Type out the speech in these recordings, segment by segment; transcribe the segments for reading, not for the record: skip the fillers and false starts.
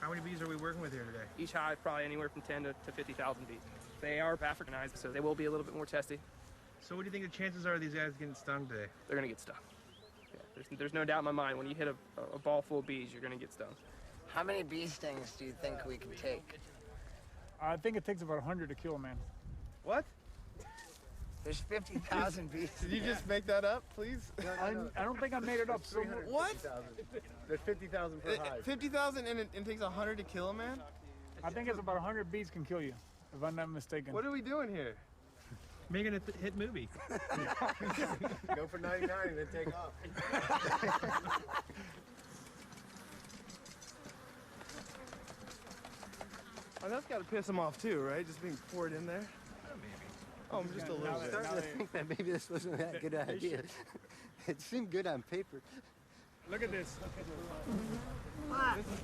How many bees are we working with here today? Each hive probably anywhere from 10 to 50,000 bees. They are Africanized, so they will be a little bit more testy. So what do you think the chances are of these guys getting stung today? They're gonna get stung. Yeah, there's no doubt in my mind, when you hit a ball full of bees, you're gonna get stung. How many bee stings do you think we can take? I think it takes about 100 to kill a man. What? There's 50,000 bees. Did you just make that up, please? I don't think I made it up. So What? There's 50,000 per hive. 50,000 and it takes 100 to kill a man? I think it's about 100 bees can kill you, if I'm not mistaken. What are we doing here? Making a hit movie. Go for 99 and then take off. Oh, that's got to piss him off too, right? Just being poured in there? Oh, just a little bit. I'm starting to think that maybe this wasn't that good idea. It seemed good on paper. Look at this.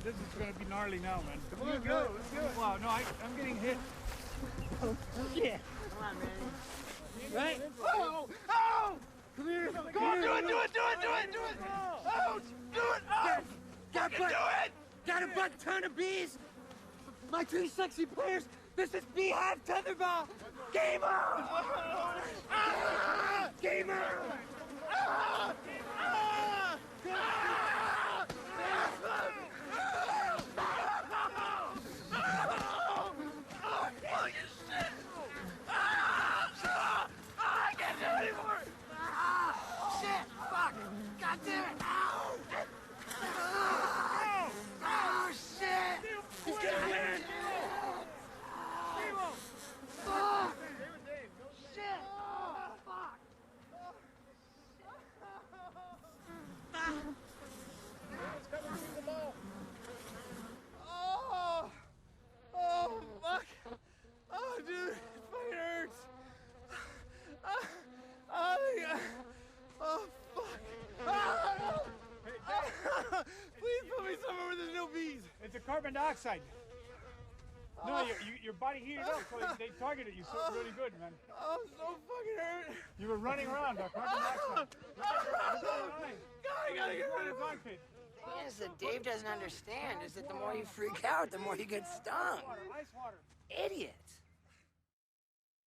This is going to be gnarly now, man. Come on, go. Let's do it. Wow, no, I'm getting hit. Yeah. Come on, man. Right? Oh! Oh! Come here. Go on, do it. Oh! Do it! Oh! Got Do it! a butt ton of bees. My three sexy players. This is Beehive Tetherball. Game on! Ah! Game on! Ah! Ah! Holy shit! I can't do it anymore! Shit! Fuck! God damn it! Ow! Oh, shit! He's gonna win! Fuck! Shit! Oh, fuck! Oh! Oh, fuck! Oh, dude, it fucking hurts! Oh, fuck! Please put me somewhere where there's no bees! It's a carbon dioxide. No, your body heated up, so they targeted you so really good, man. Oh, I'm so fucking hurt! You were running around, carbon dioxide. God, I gotta get rid of it! Cockpit. The thing is that Dave doesn't understand is that the more you freak out, the more you get stung. Ice water. Idiot.